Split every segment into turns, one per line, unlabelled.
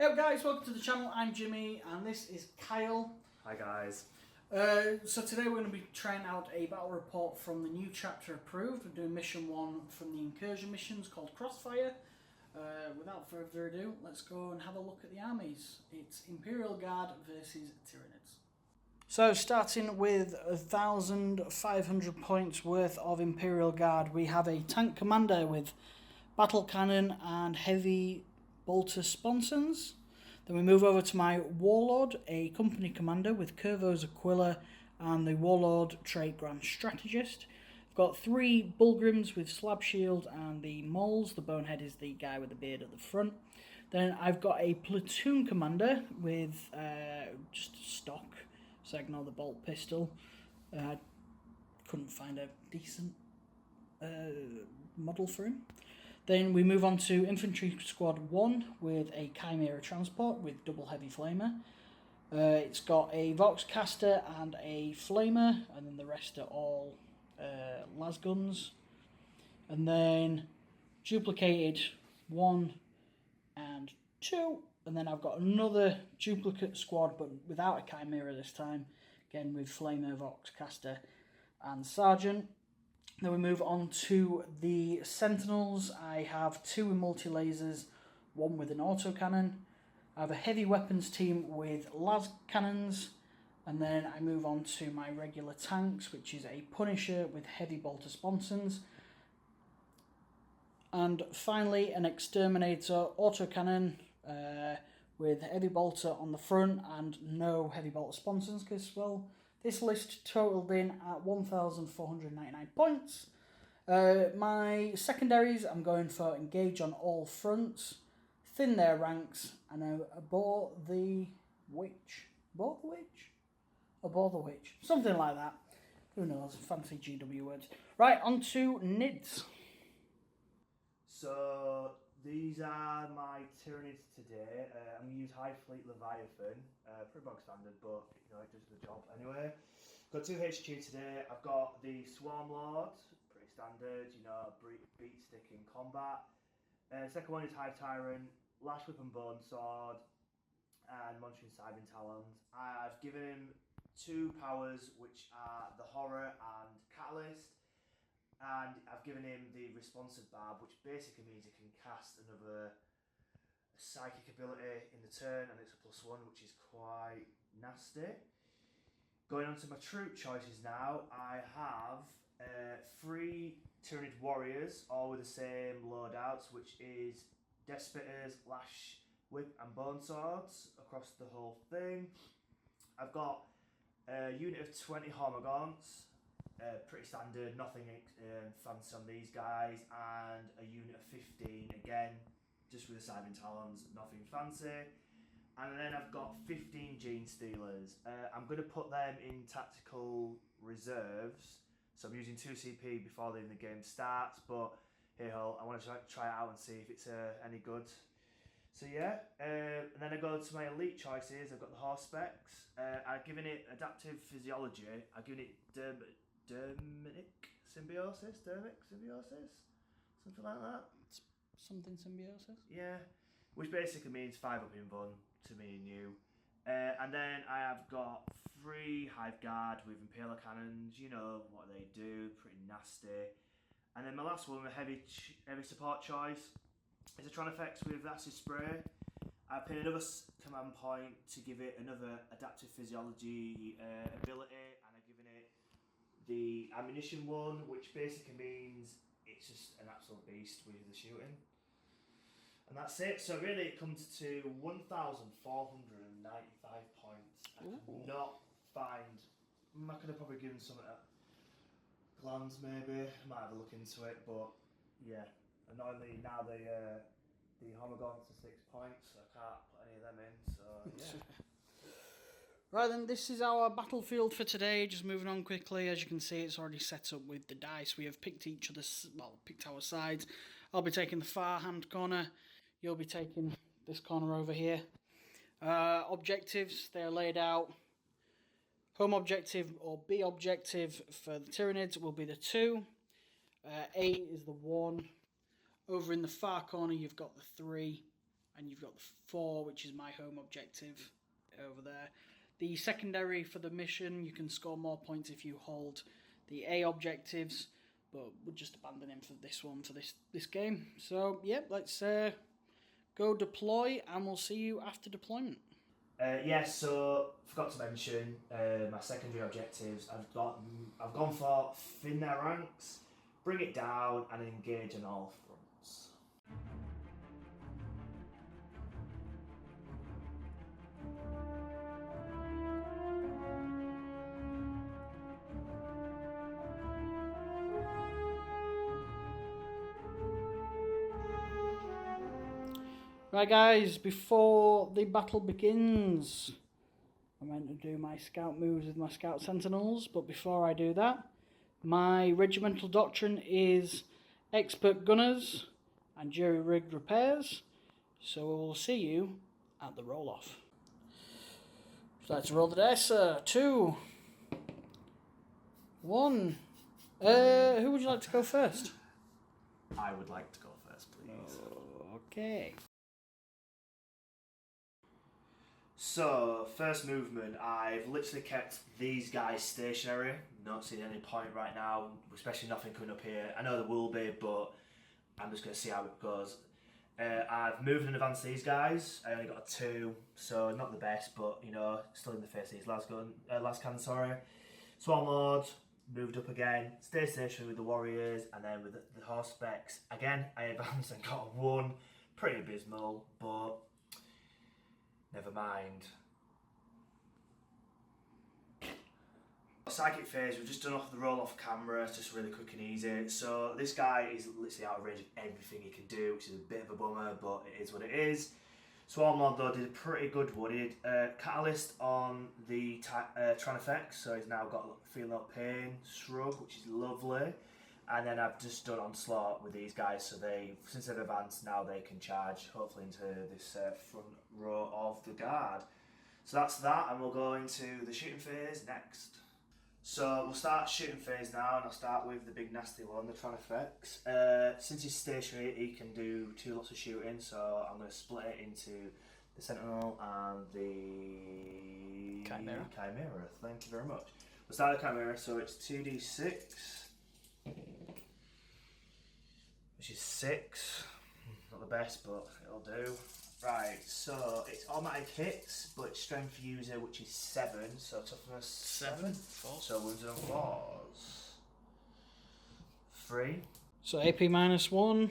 Hey guys, welcome to the channel. I'm Jimmy and this is Kyle.
Hi guys.
So today we're going to be trying out a battle report from the new chapter approved. We're doing mission 1 from the incursion missions called Crossfire. Without further ado, let's go and have a look at the armies. It's Imperial Guard versus Tyranids. So starting with 1,500 points worth of Imperial Guard, we have a tank commander with battle cannon and heavy bolter sponsons. Then we move over to my warlord, a company commander with Kurov's Aquila and the warlord trait grand strategist. I've got 3 Bullgryns with slab shield and the Mauls. The bonehead is the guy with the beard at the front. Then I've got a platoon commander with just stock, so ignore the bolt pistol. Couldn't find a decent model for him. Then we move on to Infantry Squad 1 with a Chimera transport with double heavy flamer. It's got a Vox caster and a flamer, and then the rest are all Lascannons. And then duplicated 1 and 2. And then I've got another duplicate squad, but without a Chimera this time. Again with flamer, Vox caster and sergeant. Then we move on to the Sentinels. I have 2 multi-lasers, 1 with an autocannon. I have a heavy weapons team with Lascannons. And then I move on to my regular tanks, which is a Punisher with heavy bolter sponsons. And finally, an Exterminator autocannon with heavy bolter on the front and no heavy bolter sponsons, because, well, this list totaled in at 1,499 points. My secondaries, I'm going for engage on all fronts, thin their ranks, and abhor the witch. Abhor the witch? Abhor the witch. Something like that. Who knows? Fancy GW words. Right, on to NIDS.
So these are my Tyranids today. I'm going to use Hive Fleet Leviathan. Pretty bog standard, but you know, it does the job anyway. Got 2 HQ today. I've got the Swarm Lord, pretty standard, you know, beat stick in combat. Second one is Hive Tyrant, Lash Whip and Bone Sword, and Munchkin Scything Talons. I've given him 2 powers, which are the Horror and Catalyst. And I've given him the Responsive Barb, which basically means he can cast another psychic ability in the turn, and it's a +1, which is quite nasty. Going on to my troop choices now, I have 3 Tyranid Warriors, all with the same loadouts, which is Death Spitters, Lash, Whip and Bone Swords across the whole thing. I've got a unit of 20 Hormagaunts. Pretty standard, nothing fancy on these guys, and a unit of 15 again, just with the Scything Talons, nothing fancy. And then I've got 15 Gene Stealers. I'm going to put them in tactical reserves, so I'm using 2 CP before even the game starts, but hey ho, I want to try it out and see if it's any good. So yeah, and then I go to my elite choices. I've got the horse specs. I've given it adaptive physiology. I've given it dermic symbiosis, something like that.
Something symbiosis?
Yeah, which basically means 5 up in Bun to me and you. And then I have got 3 Hive Guard with Imperial cannons. You know what they do, pretty nasty. And then my last one, a heavy support choice, is a Tron Effects with Acid Spray. I pinned another command point to give it another adaptive physiology ability, and I've given it the ammunition one, which basically means it's just an absolute beast with the shooting. And that's it. So really it comes to 1,495 points. I could not find... I could have probably given some glance maybe. I might have a look into it, but yeah. Annoyingly now the Hormagaunts are 6 points, so I can't put any of them in, so yeah.
Right then, this is our battlefield for today. Just moving on quickly, as you can see, it's already set up with the dice. We have picked picked our sides. I'll be taking the far hand corner. You'll be taking this corner over here. Objectives, they're laid out. Home objective or B objective for the Tyranids will be the 2. A is the 1. Over in the far corner, you've got the 3. and you've got 4, which is my home objective over there. The secondary for the mission, you can score more points if you hold the A objectives, but we'll just abandon him for this one, for this game. So, yep, let's go deploy, and we'll see you after deployment.
Yes, so forgot to mention my secondary objectives. I've gone for thin their ranks, bring it down, and engage on all fronts.
Right guys, before the battle begins, I'm meant to do my scout moves with my scout sentinels, but before I do that, my regimental doctrine is expert gunners and jury-rigged repairs, so we'll see you at the roll-off. So let's roll the dice, 2, 1. Who would you like to go first?
I would like to go first, please.
Okay.
So, first movement, I've literally kept these guys stationary. Not seeing any point right now, especially nothing coming up here. I know there will be, but I'm just going to see how it goes. I've moved and advanced these guys. I only got a 2, so not the best, but you know, still in the face of these Lascannons, sorry. Swarm Lord, moved up again, stay stationary with the warriors, and then with the horse specs. Again, I advanced and got a 1. Pretty abysmal, but never mind. Psychic phase, we've just done off the roll off camera, it's just really quick and easy. So this guy is literally out of range of everything he can do, which is a bit of a bummer, but it is what it is. Swarm Lord though did a pretty good one. He did Catalyst on the Tran effects, so he's now got Feel No Pain, Shrug, which is lovely. And then I've just done Onslaught with these guys, so since they've advanced, now they can charge, hopefully, into this front row of the guard. So that's that, and we'll go into the shooting phase next. So we'll start shooting phase now, and I'll start with the big nasty one, the Tran effects. Since he's stationary, he can do 2 lots of shooting, so I'm going to split it into the Sentinel and the
Chimera.
Thank you very much. We'll start with Chimera, so it's 2d6. Which is 6, not the best, but it'll do. Right, so it's automatic hits, but it's strength user, which is 7, so toughness 7.
4.
So ones and 4s. 3.
So AP -1.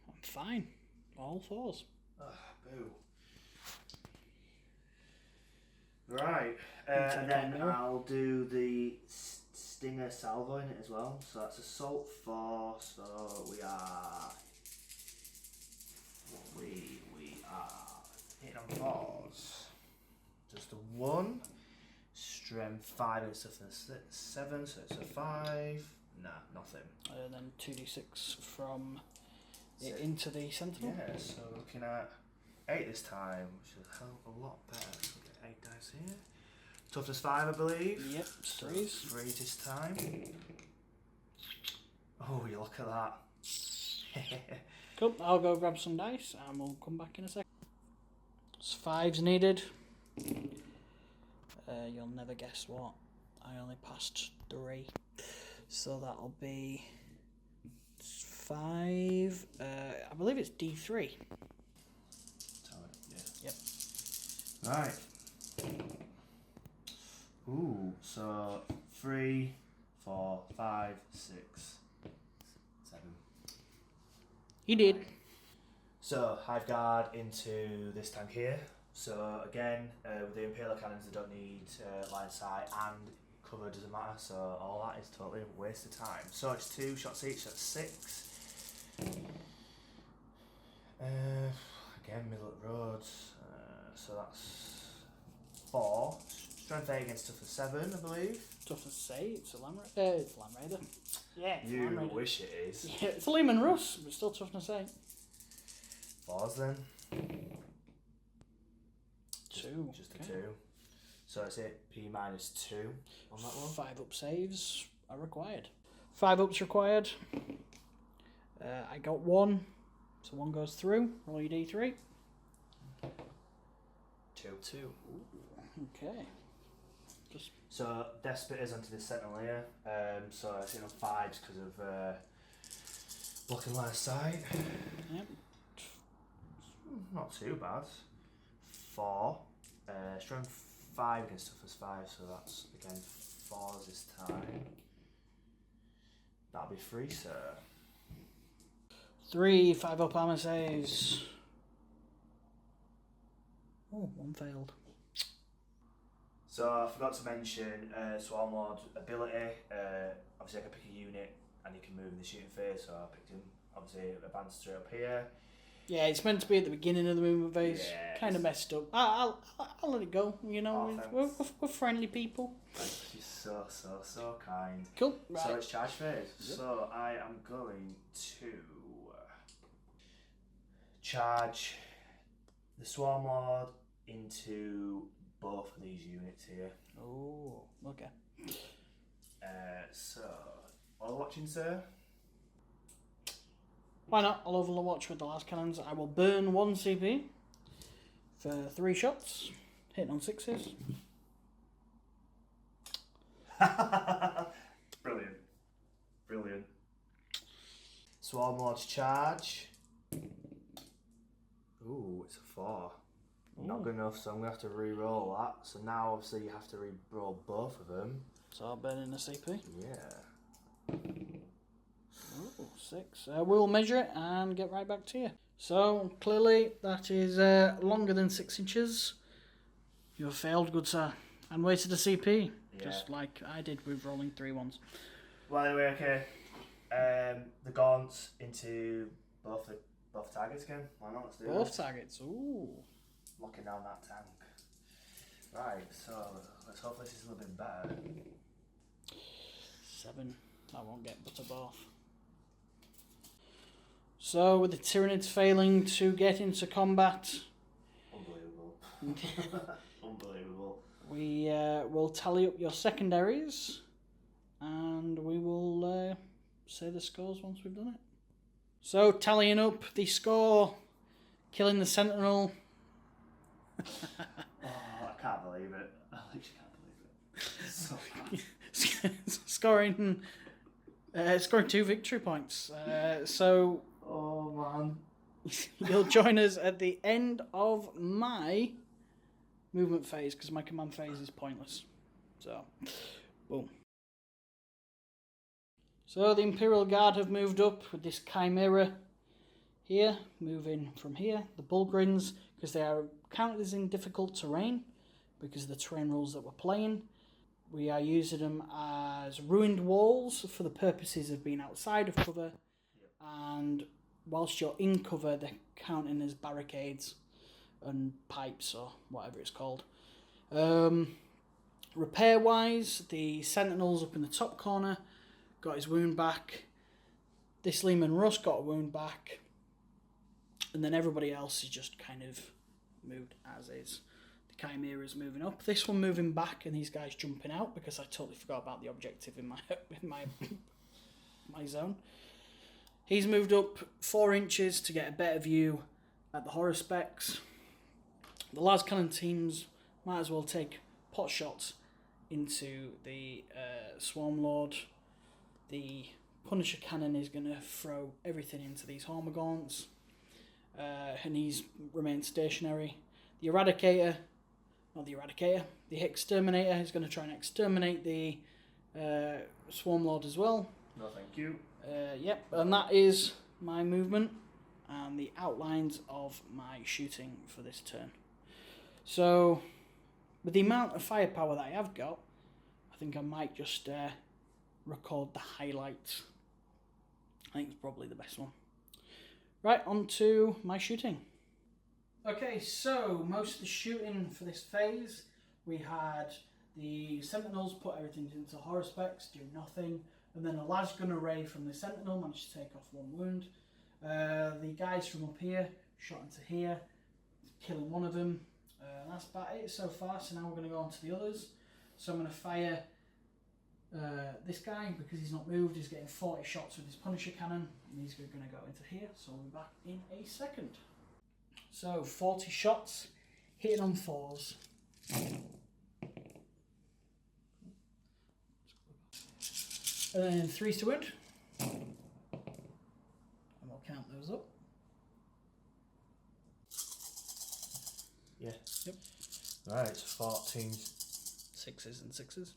I'm fine. All 4s.
Boo. Right, and then I'll do the Stinger salvo in it as well. So that's assault 4. So we are hitting on 4s. Just a 1. Strength 5 and stuff. 7. So it's a 5. Nah, nothing.
And then 2d6 from it into the Sentinel.
Yeah. So we're looking at 8 this time, which is a hell of a lot better. So we'll get 8 dice here. Toughness 5, I believe.
Yep, 3s.
3 this time. Oh, you look at that.
Cool, I'll go grab some dice and we'll come back in a second. It's 5s needed. You'll never guess what. I only passed 3. So that'll be 5. I believe it's D3.
Yeah.
Yep.
Right. Ooh, so 3, 4, 5, 6, 7.
He did.
So Hive Guard into this tank here. So again, with the Imperial cannons, they don't need line of sight, and cover doesn't matter. So all that is totally a waste of time. So it's 2 shots each. That's 6. Again, middle of the road. So that's 4. Strength 8 against toughness 7, I believe.
Toughness 8, it's a Lamb Raider. It's a Lamb Raider. Yeah, it's a Lamb
You
Raider.
wish it is.
Yeah, it's a Lehman Russ, but still toughness 8.
4s then.
2.
Just a 2. So it's it, P minus 2 on that one.
5 up saves are required. 5 ups required. I got 1, so 1 goes through. Roll your d3.
2.
2. Ooh, okay.
So Despot is onto the Sentinel here. So it's in on 5s because of blocking line of sight.
Yep.
Not too bad. 4. Strong 5 against toughness 5, so that's again 4s this time. That'll be 3, sir.
3, 5 up armor saves. Oh, 1 failed.
So I forgot to mention Swarm Lord ability. Obviously I can pick a unit and he can move in the shooting phase, so I picked him, obviously advanced straight up here.
Yeah, it's meant to be at the beginning of the movement phase.
Yeah,
kind of messed up. I'll let it go. You know, we're friendly people.
Thanks, you're so kind.
Cool. Right.
So it's charge phase.
Yep.
So I am going to charge the Swarm Lord into both of these units here.
Oh, okay.
So, while watching, sir?
Why not? I'll overwatch with the Lascannons. I will burn 1 CP for 3 shots, hitting on 6s. Brilliant.
Swarm Lord's charge. Ooh, it's a 4. Not good enough, so I'm going to have to re-roll that. So now, obviously, you have to re-roll both of them.
So I'll burn in a CP.
Yeah.
Ooh, 6. We'll measure it and get right back to you. So, clearly, that is longer than 6 inches. You have failed, good sir. And wasted a CP.
Yeah.
Just like I did with rolling 3 1s.
Well, anyway, okay. The gaunts into both targets again. Why not? Let's do
Both
this.
targets, ooh.
Locking down that tank. Right, so let's hope this is a little bit better.
7. I won't get buttered off. So, with the Tyranids failing to get into combat,
Unbelievable.
we will tally up your secondaries, and we will say the scores once we've done it. So, tallying up the score, killing the Sentinel.
Oh, I can't believe it. I literally can't believe it. So bad.
Scoring 2 victory points. So
Oh man.
you'll join us at the end of my movement phase because my command phase is pointless. So, boom. So the Imperial Guard have moved up with this Chimera here, moving from here. The Bullgryns, because they are counted as in difficult terrain because of the terrain rules that we're playing. We are using them as ruined walls for the purposes of being outside of cover. And whilst you're in cover, they're counting as barricades and pipes or whatever it's called. Repair-wise, the Sentinels up in the top corner got his wound back. This Lehman Russ got a wound back. And then everybody else is just kind of moved as is. The Chimera's moving up. This one moving back, and these guys jumping out because I totally forgot about the objective in my zone. He's moved up 4 inches to get a better view at the horror specs. The Lascannon teams might as well take pot shots into the Swarm Lord. The Punisher Cannon is going to throw everything into these Hormagaunts. And he's remained stationary. The Exterminator is going to try and exterminate the Swarm Lord as well.
No, thank you.
Yep, and that is my movement and the outlines of my shooting for this turn. So, with the amount of firepower that I have got, I think I might just record the highlights. I think it's probably the best one. Right, on to my shooting. Okay, so most of the shooting for this phase, we had the Sentinels put everything into horror specs, do nothing, and then a las gunnery from the Sentinel managed to take off 1 wound. The guys from up here shot into here, killing one of them. That's about it so far, so now we're going to go on to the others. So I'm going to fire This guy, because he's not moved, is getting 40 shots with his Punisher cannon, and he's going to go into here, so we'll be back in a second. So, 40 shots, hitting on 4s. And then 3s to wound. And we'll count those up.
Yeah.
Yep.
Right, 14.
6s and 6s.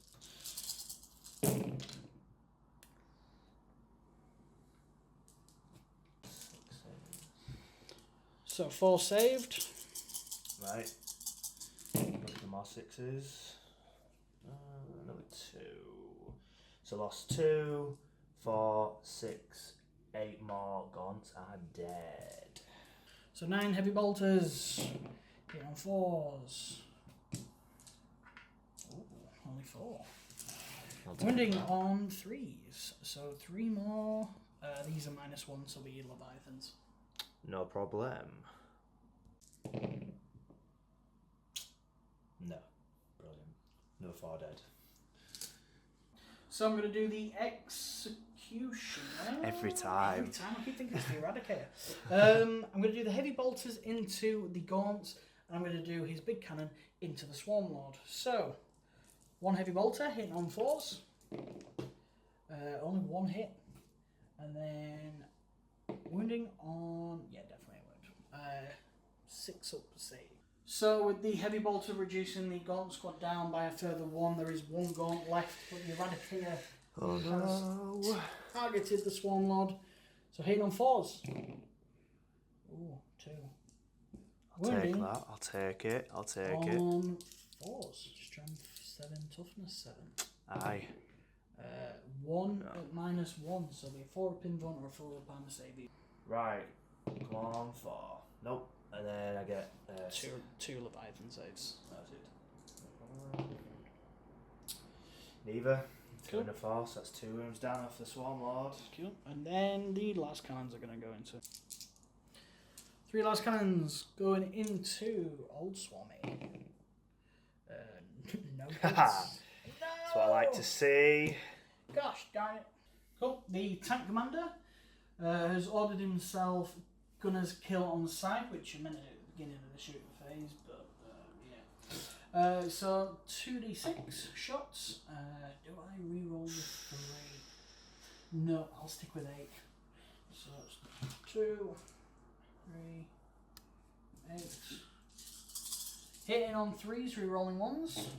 So 4 saved.
Right. Look at the more 6s. Another 2. So lost 2, 4, 6, 8 more. Gaunts are dead.
So 9 heavy bolters. Hit on 4s. Ooh, only 4. Wounding on 3s. So 3 more. These are -1, so be Leviathans.
No problem. No. Brilliant. No 4 dead.
So I'm going to do the execution.
Every time.
Every time. I keep thinking it's the Eradicator. I'm going to do the heavy bolters into the gaunts, and I'm going to do his big cannon into the Swarm Lord. So, 1 heavy bolter hitting on 4s. Only 1 hit. And then wounding on... yeah, definitely a wound. 6 up to save. So with the heavy bolter reducing the gaunt squad down by a further 1, there is 1 gaunt left, but the Eradicator has targeted the Swarm Lord. So hitting on 4s. Ooh, 2.
I'll take that. I'll take it. I'll take it.
On 4s. Strength 7, toughness 7.
Aye.
1 at -1, so be a 4 up invuln or a 4 up armor save.
Right. Come on, 4. Nope. And then I get...
2 Leviathan saves.
That's it. Neither.
Cool.
2 and a 4, so that's 2 rooms down off the Swarm Lord.
Cool. And then the Lascannons are going to go into... 3 Lascannons going into Old Swarmy. No hits.
That's what I like to see.
Gosh darn it. Cool. The Tank Commander has ordered himself Gunner's Kill on sight, which I meant at the beginning of the shooting phase, but yeah. So 2d6 shots. Do I re-roll the 3? No, I'll stick with 8. So it's 2, 3, 8. Hitting on 3s, re-rolling 1s.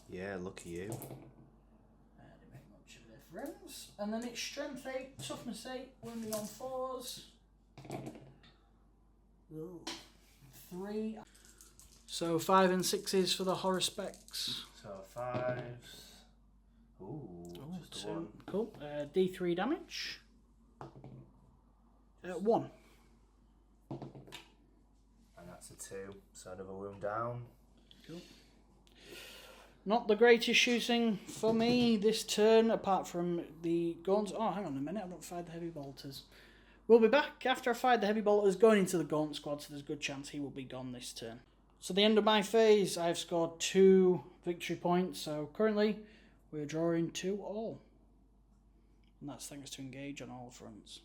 Yeah, look at you.
Didn't make much of a difference. And then it's strength 8, toughness 8, wounding on 4s. Ooh. 3. So 5 and 6s for the horror specs.
So 5s. Ooh, just 1.
Cool. D3 damage. 1.
And that's a 2. So another wound down.
Cool. Not the greatest shooting for me this turn, apart from the gaunts. Oh, hang on a minute, I've not fired the heavy bolters. We'll be back after I fired the heavy bolters, going into the gaunt squad, so there's a good chance he will be gone this turn. So the end of my phase, I've scored 2 victory points, so currently we're drawing 2-all. And that's thanks to engage on all fronts.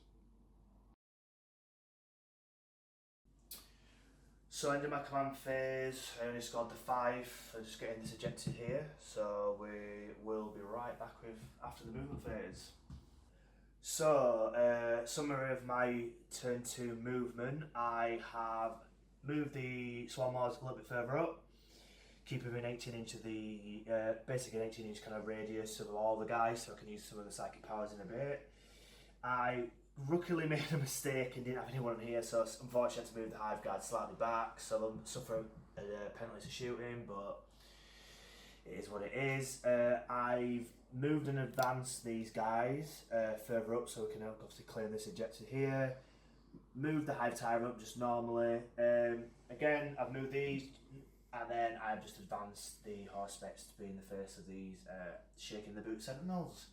So end of my command phase, I only scored the 5. I'm just getting this ejected here, so we will be right back with after the movement phase. So, summary of my turn 2 movement. I have moved the Swarm Lords a little bit further up, keep them in 18 inch of the, basically an 18 inch kind of radius of all the guys, so I can use some of the psychic powers in a bit. I rookily made a mistake and didn't have anyone here, so unfortunately I had to move the Hive Guard slightly back, so they'll suffer penalties for shooting, but it is what it is. I've moved and advanced these guys further up so we can obviously clear this ejected here. Moved the Hive Tyrant up just normally. Again, I've moved these, and then I've just advanced the horse specs to be in the face of these shaking the boot Sentinels.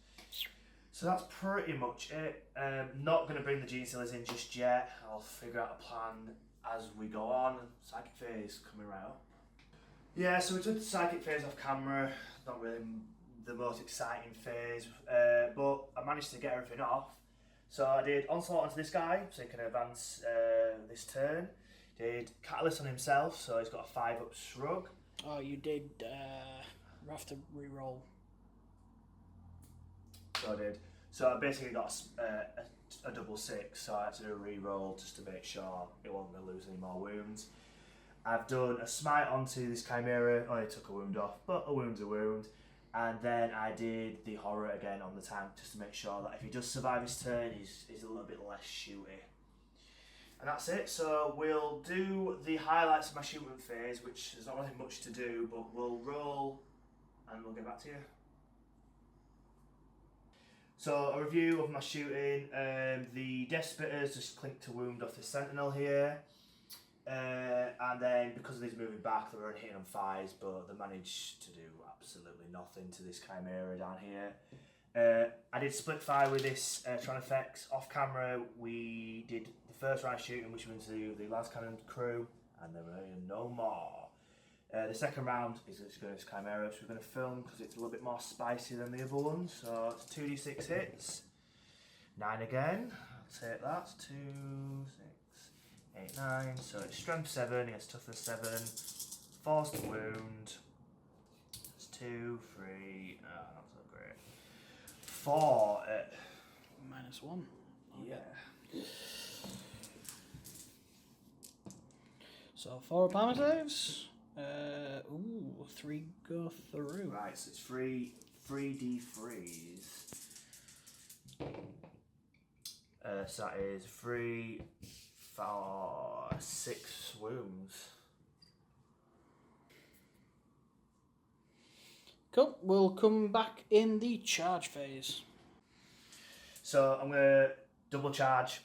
So that's pretty much it. Not going to bring the Gene Stealers in just yet. I'll figure out a plan as we go on. Psychic phase coming right up. Yeah, so we took the psychic phase off camera. not really the most exciting phase, but I managed to get everything off. So I did Onslaught onto this guy, so he can advance this turn. Did Catalyst on himself, so he's got a 5-up shrug.
Oh, you did have to re-roll.
So I did. So I basically got a double 6, so I had to do a re-roll just to make sure it wasn't going to lose any more wounds. I've done a smite onto this Chimera, only took a wound off, but a wound's a wound. And then I did the horror again on the tank just to make sure that if he does survive his turn, he's a little bit less shooty. And that's it. So we'll do the highlights of my shooting phase, which there's not really much to do, but we'll roll and we'll get back to you. So a review of my shooting. The Despitters just clinked to wound off the Sentinel here. And then because of these moving back, they were hitting on 5s, but they managed to do absolutely nothing to this Chimera down here. I did split fire with this Tron Effects off camera. We did the first round shooting, which went to the Lascannon crew, and there were no more. The second round is going to Chimera, so we're going to film because it's a little bit more spicy than the other ones. So it's 2d6 hits, 9 again. I'll take that. 2, 6, 8, 9. So it's strength 7 against toughness 7. Force to wound. It's 2, 3. Oh, not so great. 4.
-1.
Yeah.
So 4 armor saves. 3 go through.
Right, so it's 3 D3s. So that is 3, 4, 6 wounds.
Cool. We'll come back in the charge phase.
So I'm gonna double charge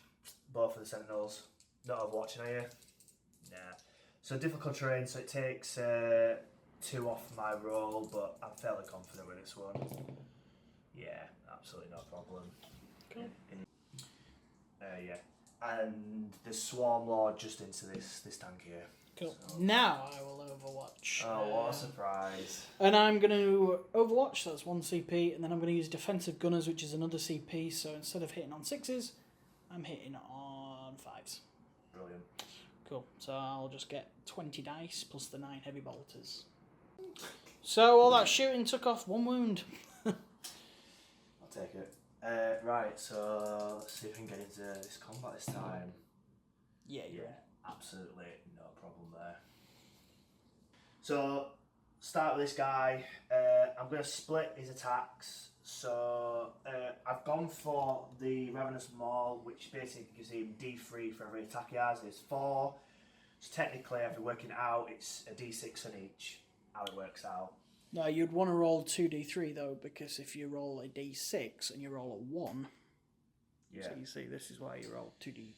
both of the Sentinels. Not overwatching, are you? Nah. So difficult terrain, so it takes 2 off my roll, but I'm fairly confident with this one. Yeah, absolutely no problem.
Cool.
Yeah. And the Swarm Lord just into this tank here.
Cool.
So.
Now I will overwatch.
Oh, what a surprise.
And I'm going to overwatch, that's 1 CP, and then I'm going to use defensive gunners, which is another CP, so instead of hitting on 6s, I'm hitting on 5s.
Brilliant.
Cool. So I'll just get 20 dice plus the 9 heavy bolters. So all that shooting took off 1 wound.
I'll take it. Right, so let's see if we can get into this combat this time.
Yeah.
Absolutely no problem there. So, start with this guy. I'm going to split his attacks. So, I've gone for the Ravenous Maul, which basically gives him D3 for every attack he has. It's 4. So technically, if you're working it out, it's a D6 on each, how it works out.
No, you'd want to roll 2d3 though, because if you roll a d6 and you roll a 1,
yeah.
So you see, this is why you roll 2d.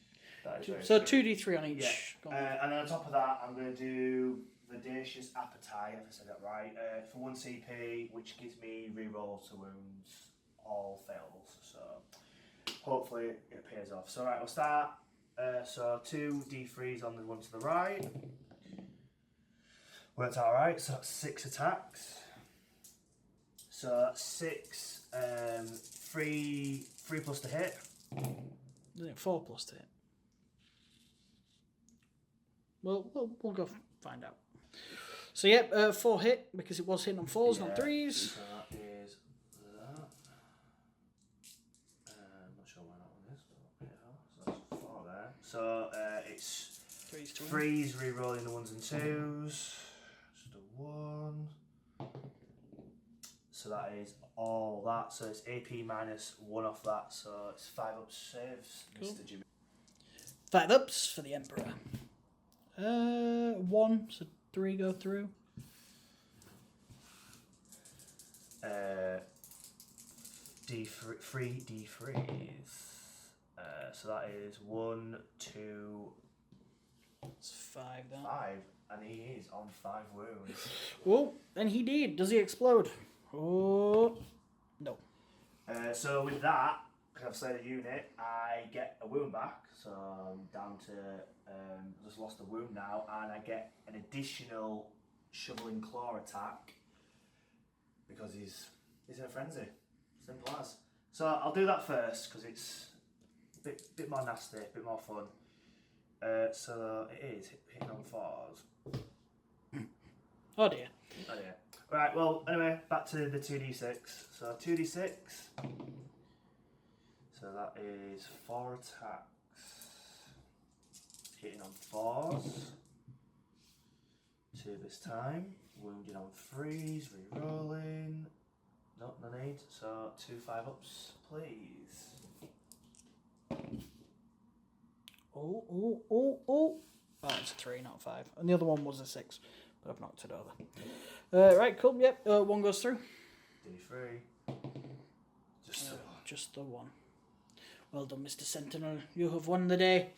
So
2d3 on each.
Yeah. And then on top of that, I'm going to do Audacious Appetite, if I said that right, for 1 CP, which gives me rerolls to wounds, all fails. So hopefully it pays off. So right, we'll start. So 2 D3s on the one to the right. Worked out alright, so that's 6 attacks. So that's 6, 3 plus to hit.
Isn't it 4 plus to hit? Well, we'll go find out. So yep, 4 hit, because it was hitting on 4s, not 3s.
So that is that. I'm not sure why that one is, but yeah, so that's 4 there. So it's 3s re-rolling the 1s and 2s. Just a 1. So that is all that. So it's AP minus 1 off that. So it's 5 up saves, cool. Mr. Jimmy.
5 ups for the Emperor. 1, so 3 go through.
3 D3s. So that is 1, 2.
It's 5 then.
5, and he is on 5 wounds.
Oh, and he did. Does he explode? Oh, no.
So with that, because I've slayed a unit, I get a wound back. So I'm down to just lost a wound now, and I get an additional shoveling claw attack because he's in a frenzy. Simple as. So I'll do that first because it's a bit more nasty, a bit more fun. So it is hitting on 4s.
Oh dear.
Oh dear. Right, well, anyway, back to the 2d6. So 2d6. So that is 4 attacks. Hitting on 4s. 2 this time. Wounding on 3s, re-rolling. No, no need. So 2 5-ups, please.
Oh. Oh, it's a 3, not 5. And the other one was a 6, but I've knocked it over. Right, cool, yep, 1 goes through.
D3.
Just the 1. Well done, Mr. Sentinel. You have won the day.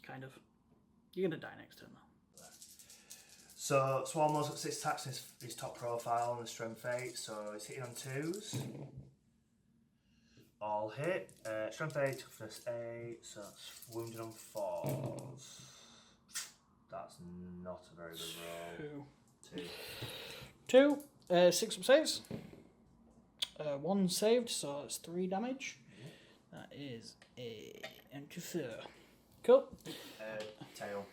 Kind of. You're going to die next turn, though.
So, Swarmlord's got 6 attacks in his top profile and the strength 8, so he's hitting on 2s. All hit. Strength 8, toughness 8, so that's wounded on 4s. That's not a very good roll.
2. 6 up saves. 1 saved, so it's 3 damage. That is a empty 4. Cool.
Tail.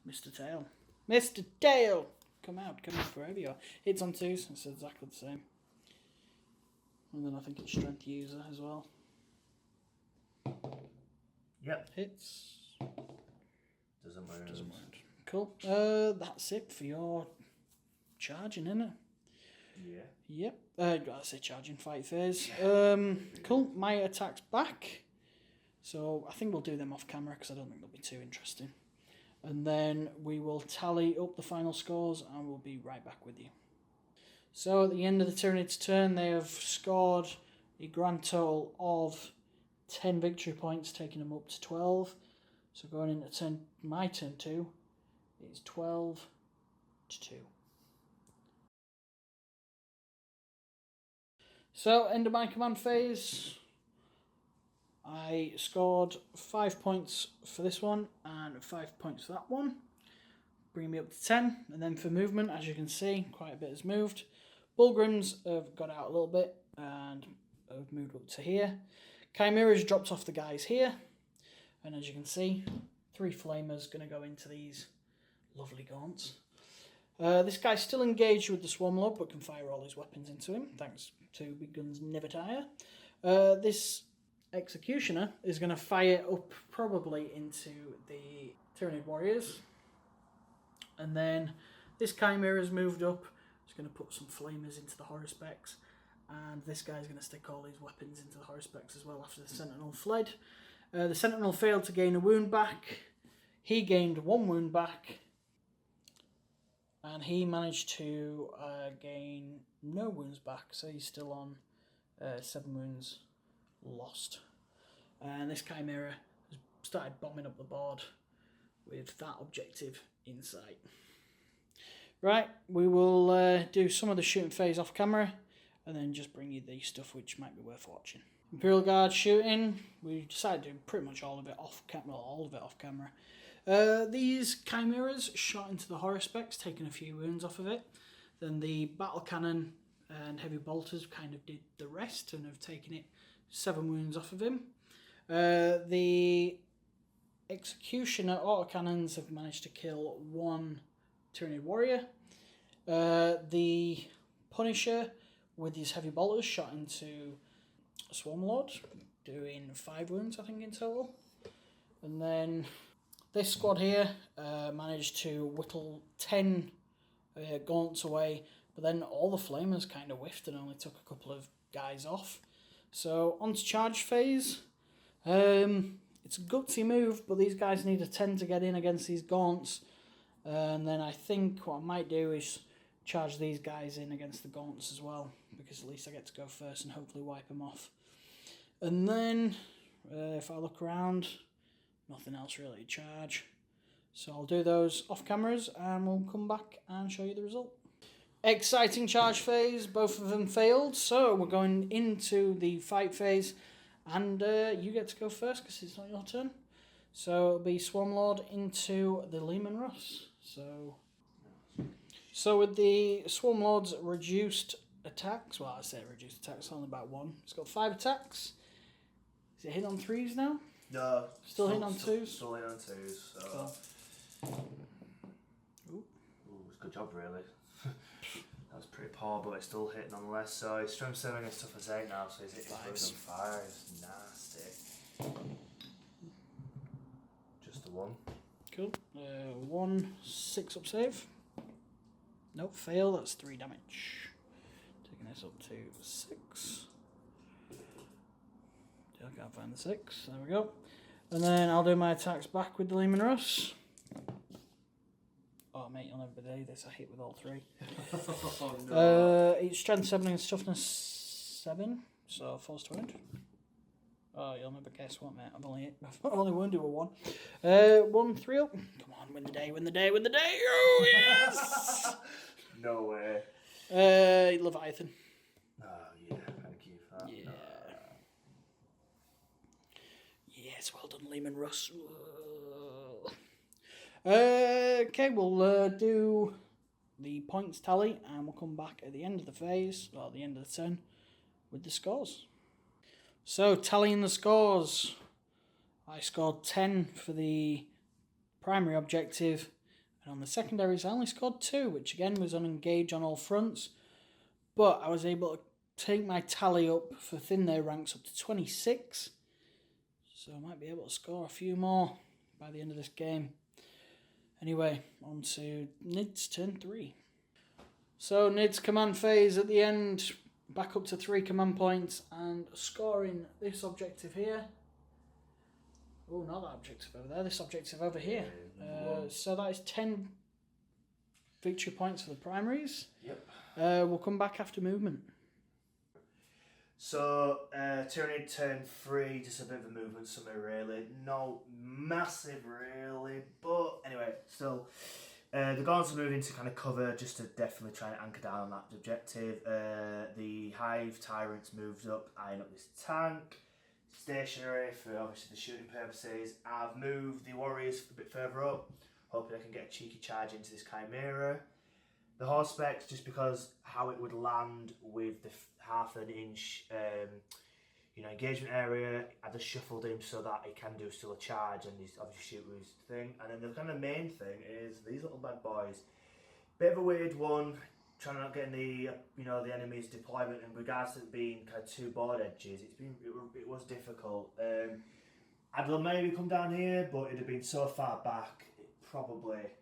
Mr. Tail. Mr. Tail! Come out forever you are. Hits on 2s, it's exactly the same. And then I think it's strength user as well.
Yep.
Hits.
Doesn't wound.
Cool. That's it for your charging, isn't it?
Yeah.
Yep. I say charging fight phase. Cool. My attack's back. So I think we'll do them off camera because I don't think they'll be too interesting. And then we will tally up the final scores and we'll be right back with you. So at the end of the Tyranids Turn, they have scored a grand total of 10 victory points, taking them up to 12. So going into my turn 2, it's 12 to 2. So, end of my command phase. I scored 5 points for this one and 5 points for that one. Bringing me up to 10. And then for movement, as you can see, quite a bit has moved. Bullgryns have got out a little bit and have moved up to here. Chimeras dropped off the guys here. And as you can see, 3 flamers going to go into these lovely gaunts. This guy's still engaged with the Swarmlord, but can fire all his weapons into him, thanks to Big Guns Never Tire. This Executioner is going to fire up probably into the Tyranid Warriors. And then this Chimera's moved up. It's going to put some flamers into the Horospecs. And this guy's going to stick all his weapons into the Horospecs as well after the Sentinel fled. The Sentinel failed to gain a wound back. He gained 1 wound back. And he managed to gain no wounds back. So he's still on 7 wounds lost. And this Chimera has started bombing up the board with that objective in sight. Right, we will do some of the shooting phase off camera and then just bring you the stuff which might be worth watching. Imperial Guard shooting, we decided to do pretty much all of it off camera. These Chimeras shot into the Horospecs, taking a few wounds off of it. Then the battle cannon and heavy bolters kind of did the rest and have taken it 7 wounds off of him. The Executioner autocannons have managed to kill 1 Tyranid warrior. The Punisher with his heavy bolters shot into a Swarmlord, doing 5 wounds I think in total. And then this squad here managed to whittle 10 gaunts away, but then all the flamers kind of whiffed and only took a couple of guys off. So on to charge phase. It's a gutsy move, but these guys need a 10 to get in against these gaunts. And then I think what I might do is charge these guys in against the gaunts as well, because at least I get to go first and hopefully wipe them off. And then if I look around, nothing else really to charge. So I'll do those off cameras and we'll come back and show you the result. Exciting charge phase, both of them failed. So we're going into the fight phase and you get to go first because it's not your turn. So it'll be Swarmlord into the Lehman Russ. So with the Swarm Lord's reduced attacks, well I say reduced attacks, only about 1. It's got 5 attacks. Is it hitting on 3s now?
No.
Still hitting on 2s?
Still hitting on 2s. So.
Cool.
Ooh, it's a good job really. That was pretty poor, but it's still hitting nonetheless. So his strength 7 is toughness 8 now, so he's hitting 5s. Nasty. Just the 1.
Cool. 1 6 up save. Nope, fail. That's 3 damage. Taking this up to 6. I can't find the 6. There we go. And then I'll do my attacks back with the Leman Russ. Oh mate, you'll never believe this. I hit with all 3.
Oh, no.
Each strength 7 and toughness 7, so falls to end. Oh, you'll never guess what, mate. I've only wounded with 1. 1 3 up. Come on, win the day, win the day, win the day. Oh yes.
No way.
Leviathan.
Oh yeah, thank you for that.
Yeah. Yes, well done, Leman Russ. Okay, we'll do the points tally and we'll come back at the end of the phase, or the end of the turn, with the scores. So, tallying the scores. I scored 10 for the primary objective, and on the secondaries I only scored 2, which again was on engage on all fronts, but I was able to take my tally up for thin layer ranks up to 26, so I might be able to score a few more by the end of this game. Anyway, on to Nid's turn 3. So Nid's command phase at the end, back up to 3 command points and scoring this objective here. Oh, not that objective over there, this objective over here. So that is 10 victory points for the primaries.
Yep.
We'll come back after movement.
So, Tyranid Turn 3, just a bit of a movement summary really. No massive really, but anyway, still. The Guards are moving to kind of cover just to definitely try and anchor down on that objective. The Hive Tyrants moved up, eyeing up this tank. Stationary for obviously the shooting purposes. I've moved the Warriors a bit further up, hoping I can get a cheeky charge into this Chimera. The horse specs, just because how it would land with the half an inch engagement area, I just shuffled him so that he can do still a charge and he's obviously shoot with his thing. And then the kind of main thing is these little bad boys. Bit of a weird one, trying to not get in the the enemy's deployment in regards to it being kind of 2 board edges. It was difficult. I'd maybe come down here, but it'd have been so far back it probably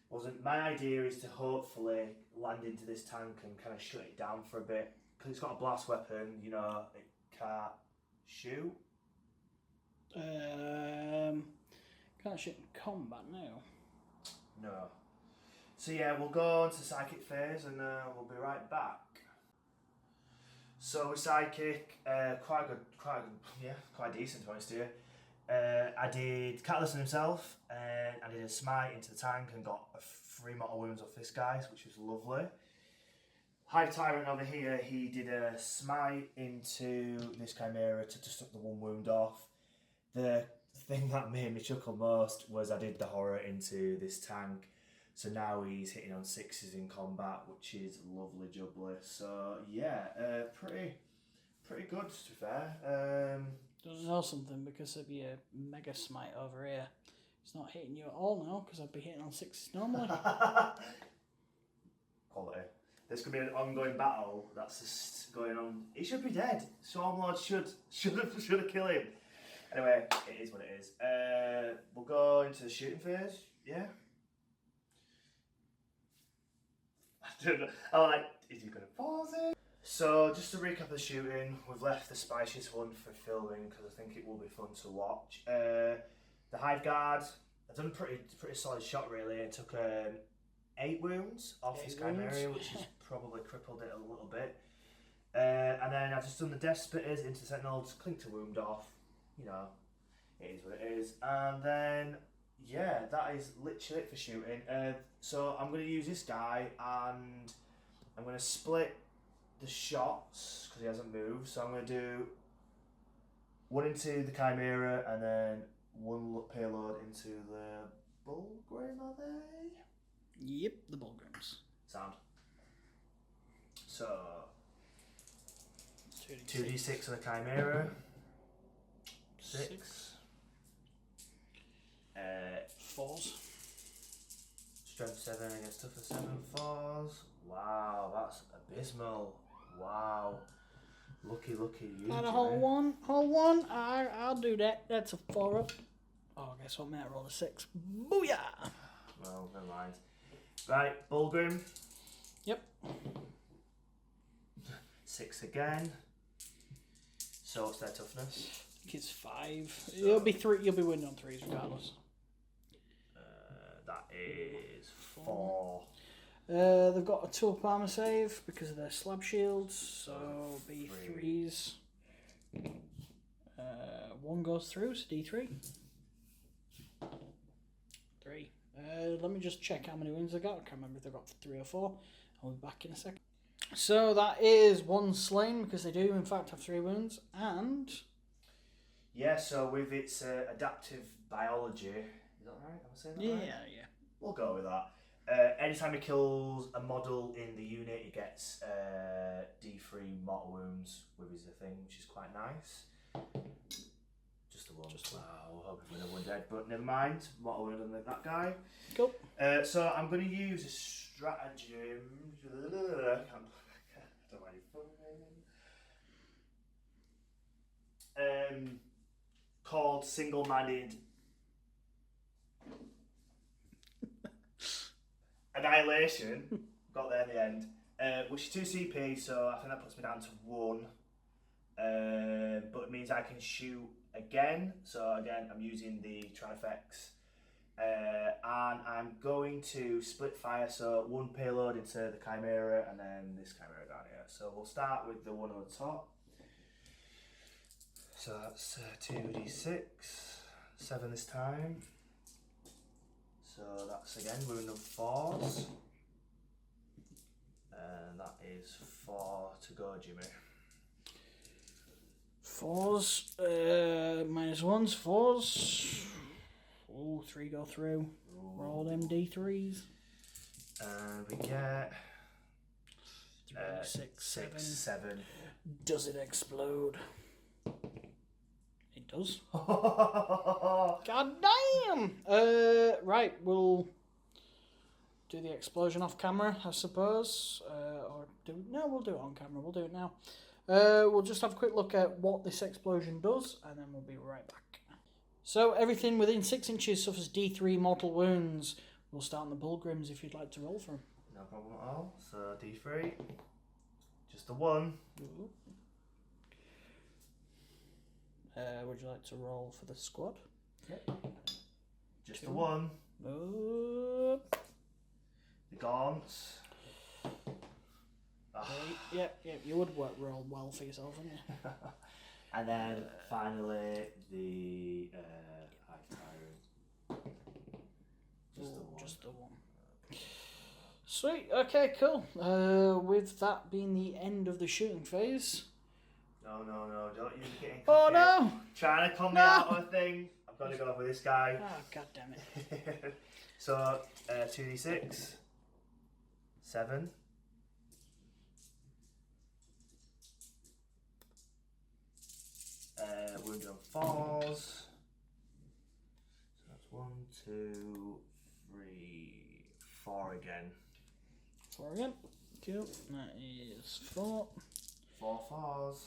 wasn't. My idea is to hopefully land into this tank and kind of shut it down for a bit, because it's got a blast weapon, it can't shoot.
Can't shoot in combat now.
No. So yeah, we'll go on to psychic phase and we'll be right back. So with psychic, quite decent to be honest here. I did Catalyst on himself, and I did a smite into the tank and got 3 mortal wounds off this guy, which was lovely. Hive Tyrant over here, he did a smite into this Chimera to just took the 1 wound off. The thing that made me chuckle most was I did the horror into this tank, so now he's hitting on 6s in combat, which is lovely jubbly. So yeah, pretty good to be fair.
Doesn't know something, because there'd be a mega smite over here. It's not hitting you at all now, because I'd be hitting on 6s normally.
Quality. This could be an ongoing battle that's just going on. He should be dead. Swarmlord should have killed him. Anyway, it is what it is. We'll go into the shooting phase. Yeah. I don't know. Is he going to pause it? So, just to recap the shooting, we've left the spiciest one for filming because I think it will be fun to watch. The Hive Guard, I've done a pretty solid shot really. I took 8 wounds off his Chimera, which has probably crippled it a little bit. And then I've just done the Death Spitters into the Sentinels, clinked a wound off. It is what it is. And then, yeah, that is literally it for shooting. So I'm going to use this guy and I'm going to split the shots because he hasn't moved. So I'm going to do 1 into the Chimera and then 1 payload into the Bullgryns, are they?
Yep, the Bullgryns.
Sound. So 2d6 on a Chimera. 6.
4s.
Strength 7 against toughness 7. 4s. Wow, that's abysmal. Wow. Lucky you.
And a whole one. I'll do that. That's a 4 up. Oh, guess what, mate? I rolled a 6. Booyah!
Well, never mind. Right, Bullgryn.
Yep.
6 again. So what's their toughness?
I think it's 5. So, you'll be 3. You'll be winning on 3s regardless.
That is 4.
They've got a 2-up armor save because of their slab shields, so be 3s. 1 goes through, so D3. 3. Let me just check how many wins they got. I can't remember if they got 3 or 4. I'll be back in a second. So that is 1 slain because they do in fact have 3 wounds, and
yeah. So with its adaptive biology, is that right? Am I saying that right?
Yeah.
We'll go with that. Anytime he kills a model in the unit, he gets D3 mortal wounds with his thing, which is quite nice. Just the one. Wow, hoping for the one dead, but never mind. Mortal wound on that guy.
Cool.
So I'm going to use a stratagem. I don't know why you're called single-minded annihilation. Got there in the end. Which is 2 CP, so I think that puts me down to 1. But it means I can shoot again. So again, I'm using the Trinifex. And I'm going to split fire, so 1 payload into the Chimera and then this Chimera down here. So we'll start with the one on the top. So that's 2d6, 7 this time. So that's again wound of 4s. And that is 4 to go, Jimmy.
4s, -1s, 4s. Oh, 3 go through.
Ooh.
Roll them D3s.
And we get
6,
7.
Does it explode? It does. God damn! Right, we'll do the explosion off camera, I suppose. We'll do it on camera. We'll do it now. We'll just have a quick look at what this explosion does, and then we'll be right back. So everything within 6 inches suffers D3 mortal wounds. We'll start on the Bullgryns if you'd like to roll for them.
No problem at all. So D3, just the 1.
Ooh. Would you like to roll for the squad?
Yep. Just
2.
the 1.
Up.
The gaunts. Ah.
Yep, you would roll well for yourself, wouldn't you?
And then finally the Hive Tyrant. Just the 1.
Sweet, okay, cool. With that being the end of the shooting phase.
No, don't you get in.
Oh no!
Trying to come me out of a thing. I've got to go with this guy.
Oh, god damn it.
So, 2d6. 7. Wounded on 4s. So that's 1, 2, 3, 4 again.
4 again. Cool. That is 4.
4 4s.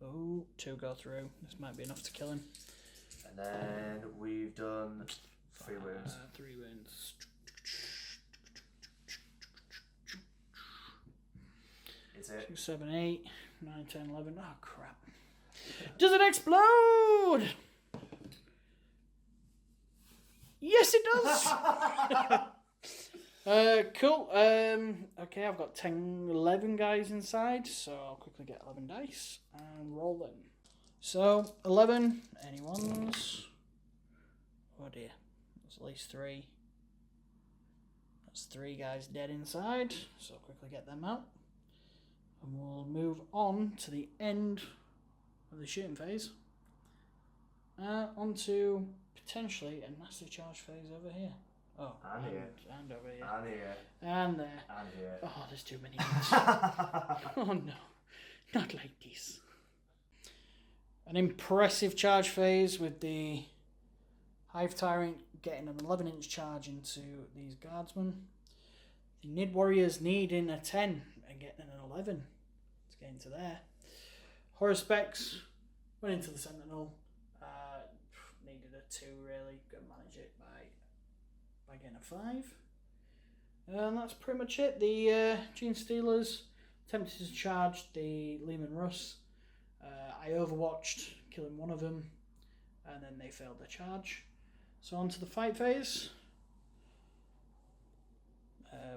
Oh, 2 go through. This might be enough to kill him.
And then we've done 3 wounds.
3 wounds.
Is it?
6, 7, 8, 9, 10, 11. Oh, crap. Does it explode? Yes, it does. Cool. Okay, I've got 10, 11 guys inside, so I'll quickly get 11 dice and roll them. So 11. Any ones? Oh dear. There's at least 3. That's 3 guys dead inside, so I'll quickly get them out. And we'll move on to the end of the shooting phase. Onto potentially a nasty charge phase over here. Oh,
And here.
And over here.
And here.
And there.
And here.
Oh, there's too many units. Oh no, not like this. An impressive charge phase with the Hive Tyrant getting an 11-inch charge into these guardsmen. The Nid Warriors needing a 10 and getting an 11. Let's get into there. Horror Specs went into the Sentinel. Needed a 2 really. Could manage it by getting a 5. And that's pretty much it. The Gene Stealers attempted to charge the Leman Russ. I overwatched killing one of them, and then they failed their charge. So on to the fight phase.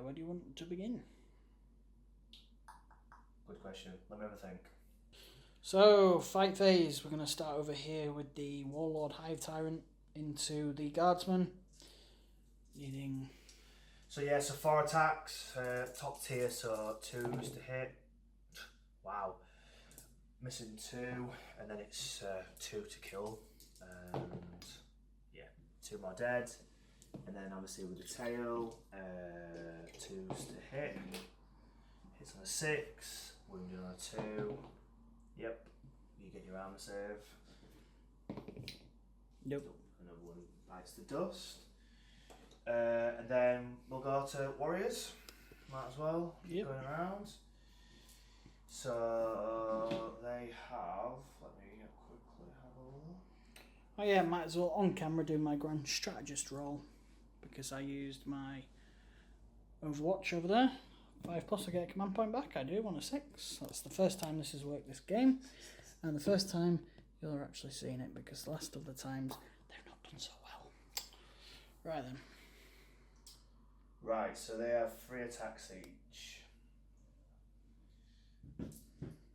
Where do you want to begin?
Good question. Let me have a think.
So, fight phase. We're going to start over here with the Warlord Hive Tyrant into the Guardsman. Needing...
So yeah, so 4 attacks, top tier, so 2s to hit. Wow. Missing 2, and then it's 2 to kill. And yeah, 2 more dead. And then obviously with the tail, 2s to hit. Hits on a 6, wounded on a 2. Yep, you get your armor save.
Nope.
Another one bites the dust. And then we'll go to Warriors. Might as well.
Yep.
Going around. So they have. Let me quickly have a look.
Oh yeah, might as well on camera do my Grand Strategist role, because I used my Overwatch over there. 5+, I get a command point back. I do on a 6. That's the first time this has worked this game, and the first time you're actually seeing it, because the last of the times they've not done so well. Right then.
Right, so they have 3 attacks each.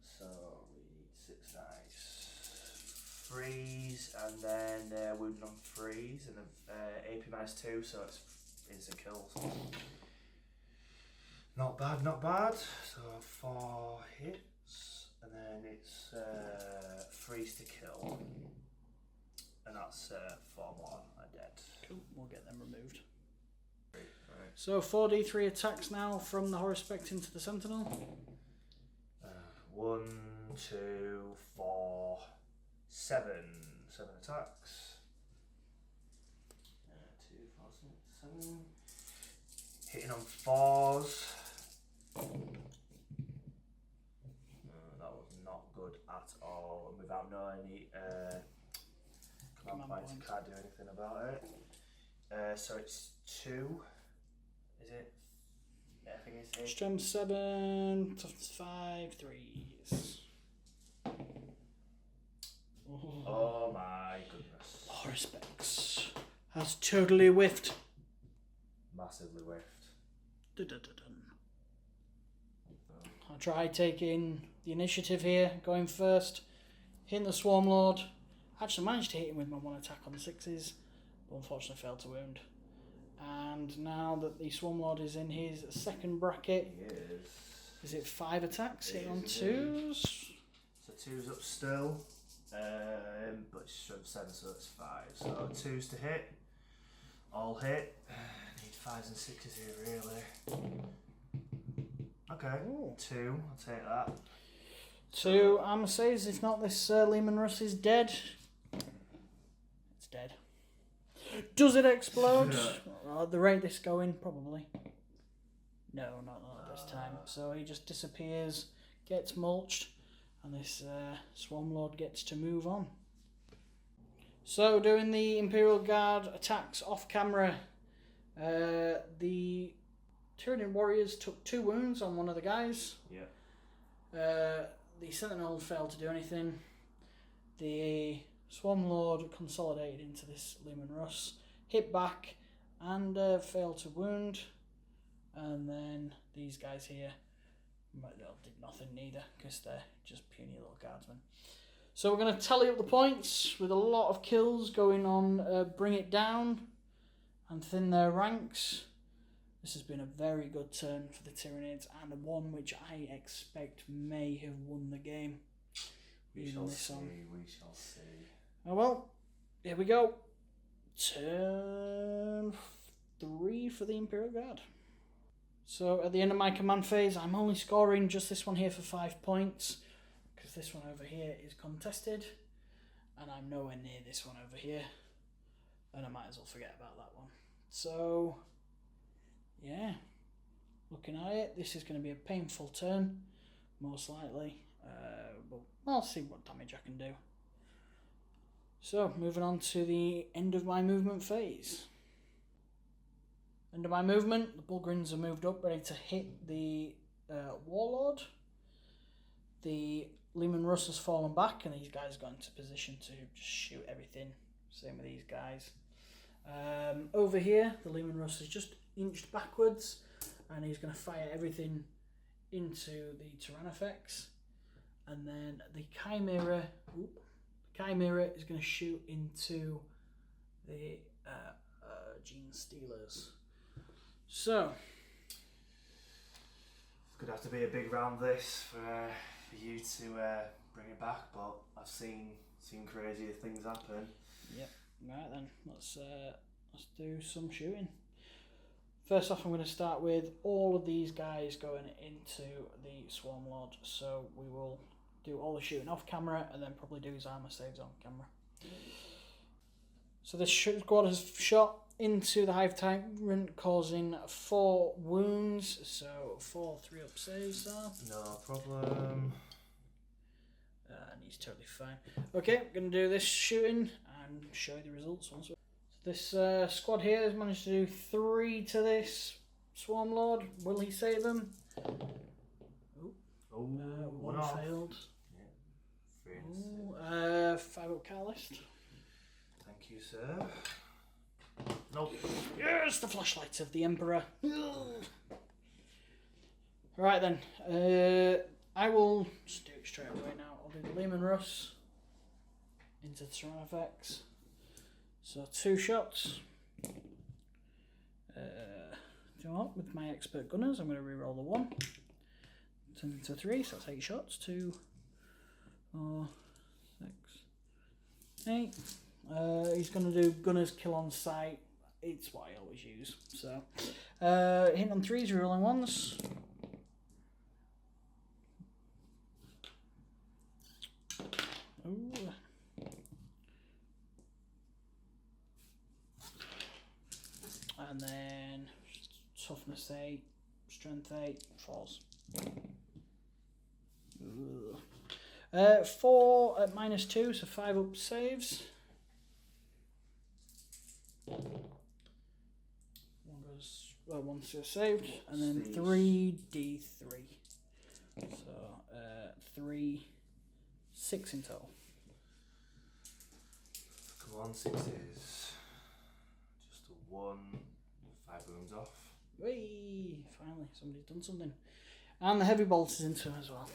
So we need 6 dice. 3s, and then they're wounded on 3s, and AP -2, so it's instant kills. Not bad, not bad. So 4 hits, and then it's 3s to kill, and that's 4 more are dead.
Cool, we'll get them removed.
Right.
So 4d3 attacks now from the Horror Spect into the Sentinel.
1, 2, 4, 7. 7 attacks. 2, 4, 6, 7. Hitting on 4s. That was not good at all. And without knowing any command points, you can't do anything about it. So it's 2. Is it? Yeah, I think it's 8.
Strength 7, toughness 5, 3s.
Oh my goodness.
Horror Specs has totally whiffed.
Massively whiffed.
Dun-dun-dun-dun. I'll try taking the initiative here, going first, hitting the Swarm Lord. Actually managed to hit him with my 1 attack on 6s, but unfortunately failed to wound. And now that the Swarm Lord is in his second bracket, is it 5 attacks hitting on 2s?
So 2's up still, but it's strength 7, so it's 5. So 2's to hit, all hit. Need 5s and 6s here, really. Okay,
Ooh.
2, I'll take that.
2, I'm says if not, this Leman Russ is dead. It's dead. Does it explode? At the rate this going, probably. No, not this time. So he just disappears, gets mulched, and this Swarm Lord gets to move on. So doing the Imperial Guard attacks off camera, the Tyranid Warriors took 2 wounds on one of the guys.
Yeah.
The Sentinel failed to do anything. The Swarm Lord consolidated into this Leman Russ, hit back, and failed to wound. And then these guys here did nothing neither, because they're just puny little guardsmen. So we're going to tally up the points with a lot of kills going on. Bring it down and thin their ranks. This has been a very good turn for the Tyranids, and one which I expect may have won the game.
We shall see, we shall see.
Oh well, here we go. Turn 3 for the Imperial Guard. So at the end of my command phase, I'm only scoring just this one here for 5 points, because this one over here is contested, and I'm nowhere near this one over here, and I might as well forget about that one. So, yeah, looking at it, this is going to be a painful turn, most likely, but I'll see what damage I can do. So, moving on to the end of my movement phase. End of my movement, the Bullgryns are moved up, ready to hit the Warlord. The Leman Russ has fallen back, and these guys got into position to just shoot everything. Same with these guys. Over here, the Leman Russ has just inched backwards, and he's going to fire everything into the Tyrannofex. And then the Chimera is going to shoot into the Gene Stealers. So,
it's gonna have to be a big round this for you to bring it back, but I've seen crazier things happen.
Yep. Right then, let's do some shooting. First off, I'm going to start with all of these guys going into the Swarm Lord. So we will do all the shooting off camera, and then probably do his armor saves on camera. So this squad has shot into the Hive Tyrant, causing 4 wounds, so 4 3-up saves there.
No problem.
And he's totally fine. Okay, I'm going to do this shooting and show you the results once. So this squad here has managed to do 3 to this Swarm Lord. Will he save them? One failed. Yeah. 5-up catalyst.
Thank you, sir. Nope.
Yes, the flashlight of the Emperor. Right then, I will just do it straight away now. I'll do the Leman Russ into the Tyrannofex. So 2 shots. Do you know what? With my expert gunners, I'm going to reroll the 1. Turn into 3, so that's 8 shots. 2, 4, 6, 8. He's going to do Gunner's Kill on Sight. It's what I always use. So, hit on 3s, rerolling 1s. Ooh. And then toughness 8, strength 8, falls. 4 at -2, so 5-up saves. One's saved, and then 3d3. So 3, 6 in total.
Come on, 6s. Just a 1, 5 wounds off.
Whee! Finally, somebody's done something. And the heavy bolt is into him as well.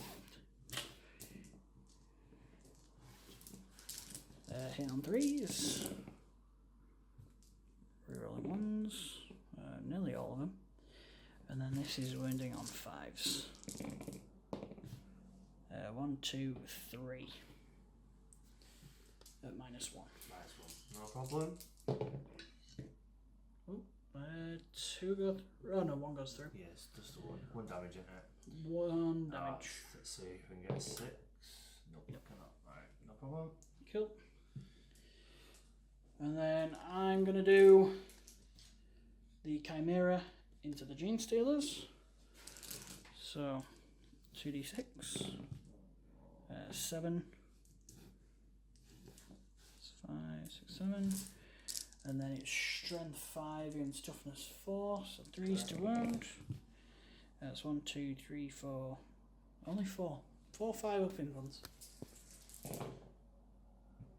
Hit on 3s. Rerolling 1s. Nearly all of them. And then this is wounding on 5s. 1, 2, 3. At -1.
-1. No problem.
2 go. Oh no, 1 goes through.
Yes, just the 1. 1 damage, isn't it?
1 damage.
Let's see if we can get a 6. Nope,
yep.
Cannot. Alright, no problem.
Cool. And then I'm going to do the Chimera into the Gene Stealers. So 2d6. 7. 5, 6, 7. And then it's strength 5 against toughness 4. So 3s to wound. That's 1, 2, 3, 4. Only 4. 4, 5 up in ones.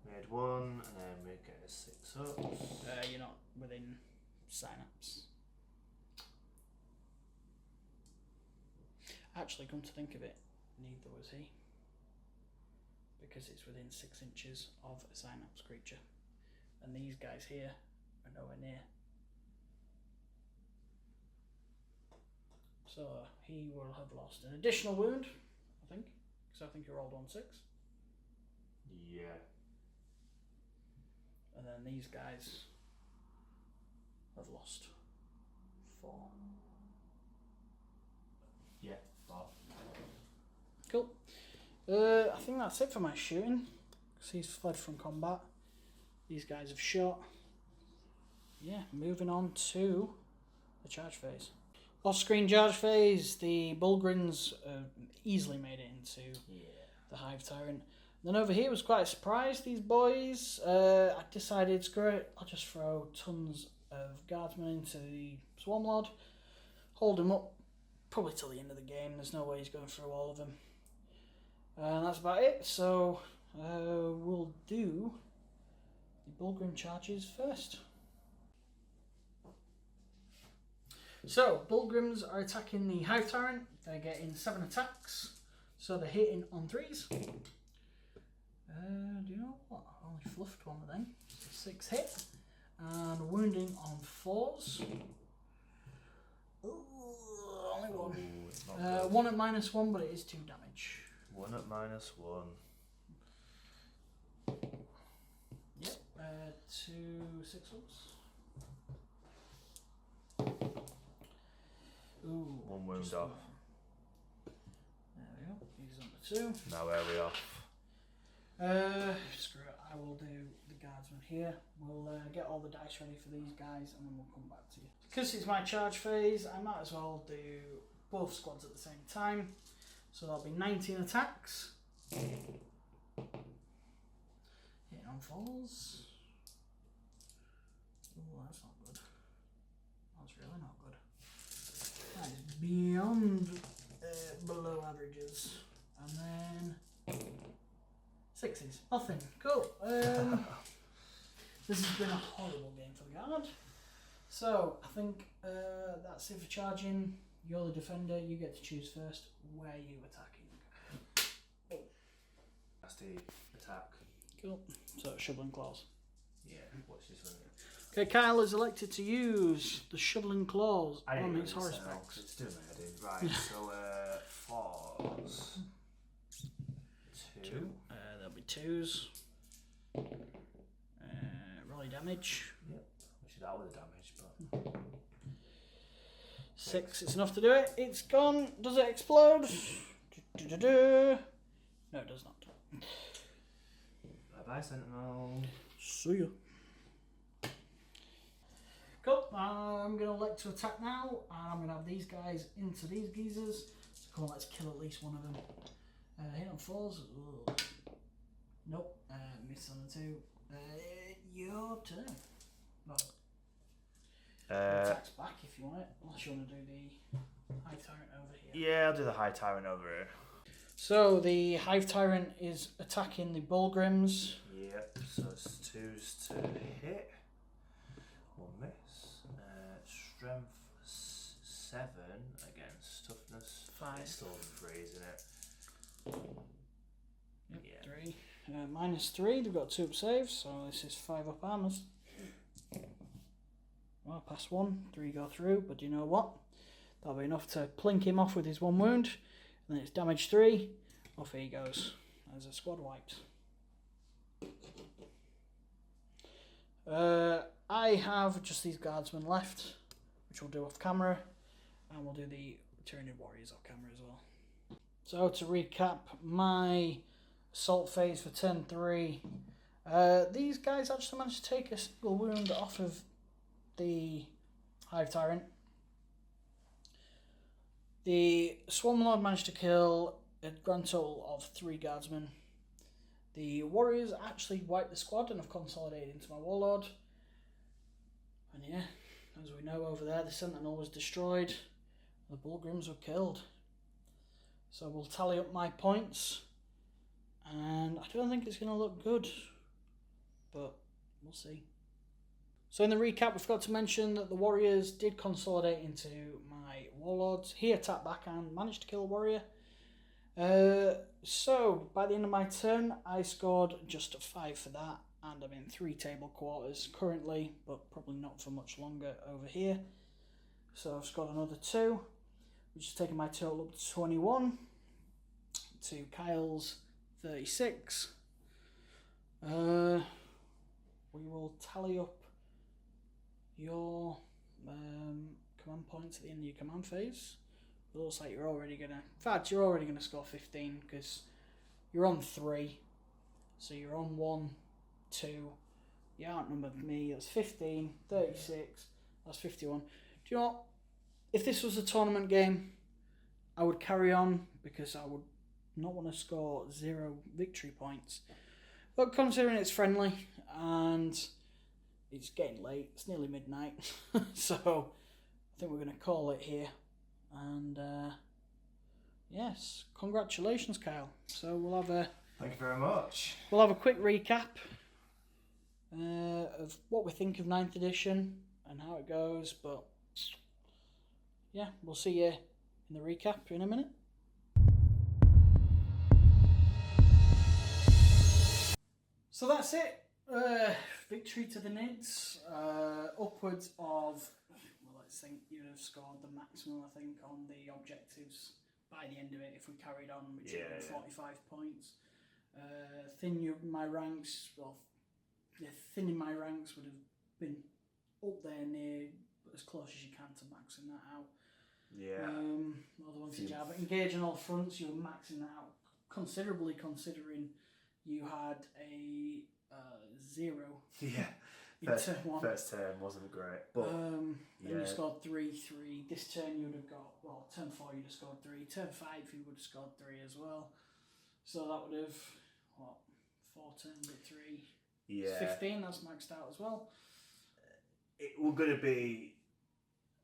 Made 1, and then we get a 6 up.
You're not within synapse. Actually, come to think of it, neither was he. Because it's within 6 inches of a synapse creature. And these guys here are nowhere near. So he will have lost an additional wound, I think. Because I think he rolled on 6.
Yeah.
And then these guys have lost
4. Yeah, 4.
Cool. I think that's it for my shooting. Because he's fled from combat. These guys have shot. Yeah, moving on to the charge phase. Off-screen charge phase. The Bullgryns easily made it into the Hive Tyrant. Then over here was quite a surprise, these boys. I decided, screw it, I'll just throw tons of guardsmen into the Swarm Lord. Hold him up probably till the end of the game. There's no way he's going through all of them. And that's about it. So we'll do the Bullgryn charges first. So, Bullgryns are attacking the Hive Tyrant. They're getting 7 attacks. So they're hitting on 3s. Do you know what? I only fluffed one of them. So 6 hit. And wounding on 4s. Ooh, only one. 1 at -1, but it is 2 damage.
1 at -1.
Yep. 2 6-ups. Ooh.
1 wound off.
There we go. He's on the 2.
Now where are we off?
Screw it. I will do the guardsman here. We'll get all the dice ready for these guys and then we'll come back to you. Because it's my charge phase, I might as well do both squads at the same time. So there'll be 19 attacks. Hitting on 4s. Oh, that's not good. That's really not good. That is beyond below averages. And then 6s. Nothing. Cool. This has been a horrible game for the guard. So I think that's it for charging. You're the defender. You get to choose first. Where are you attacking? Oh.
That's the attack.
Cool. So shoveling claws.
Yeah. What's this one?
Okay, Kyle is elected to use the shoveling claws on his horse
now.
packs.
It's doing my head in. Right. So 4s. 2.
There'll be 2s. Rolling damage.
Yep. We should out with the damage, but
6. It's enough to do it. It's gone. Does it explode? No, it does not.
Bye bye, Sentinel.
See ya. Cool. I'm going to elect to attack now, and I'm going to have these guys into these geezers. So come on, let's kill at least one of them. Hit on 4s. Ugh. Nope. Miss on the 2. Your turn. No. Attacks back if you want it, unless you want to do the Hive Tyrant over here.
Yeah, I'll do the Hive Tyrant over here.
So the Hive Tyrant is attacking the Bullgryns.
Yep, so it's 2s to hit. Or miss. Strength 7 against toughness
5.
It's still 3, isn't it?
Yep,
Yeah.
3. -3, they've got 2 up saves, so this is 5 up armors. Well, pass 1, 3 go through, but do you know what? That'll be enough to plink him off with his 1 wound. And then it's damage 3, off he goes. There's a squad wiped. I have just these guardsmen left, which we'll do off camera, and we'll do the Tyranid warriors off camera as well. So to recap my assault phase for turn 3, these guys actually managed to take a single wound off of the Hive Tyrant. The Swarm Lord managed to kill a grand total of 3 guardsmen. The warriors actually wiped the squad and have consolidated into my warlord. And yeah, as we know over there, the Sentinel was destroyed. The Bullgryns were killed. So we'll tally up my points. And I don't think it's going to look good. But we'll see. So in the recap, we forgot to mention that the warriors did consolidate into my warlords. He attacked back and managed to kill a warrior. So by the end of my turn, I scored just 5 for that, and I'm in 3 table quarters currently, but probably not for much longer over here. So I've scored another 2, which has taken my total up to 21, to Kyle's 36. We will tally up your command points at the end of your command phase. It looks like you're already gonna. In fact, you're already gonna score 15 because you're on 3. So you're on 1, 2. You outnumbered me. That's 15, 36. That's 51. Do you know what? If this was a tournament game, I would carry on because I would not want to score 0 victory points. But considering it's friendly and it's getting late, it's nearly midnight, so I think we're going to call it here. And yes, congratulations, Kyle. So we'll have a
Thank you very much.
We'll have a quick recap of what we think of 9th edition and how it goes. But yeah, we'll see you in the recap in a minute. So that's it. Victory to the Nids. Upwards of, well, let's think you'd have scored the maximum, I think, on the objectives by the end of it if we carried on, which would have been 45 points. Thinning my ranks my ranks would have been up there near as close as you can to maxing that out.
Yeah.
All the ones you have. Engage on all fronts, you were maxing that out considerably, considering you had a 0.
Yeah.
Turn 1.
First turn wasn't great, but
and you scored 3, 3. This turn you would have got, well, turn 4 you'd have scored 3. Turn 5 you would have scored 3 as well. So that would have, 4 turns at 3.
Yeah.
It's 15, that's maxed out as well.
It was going to be,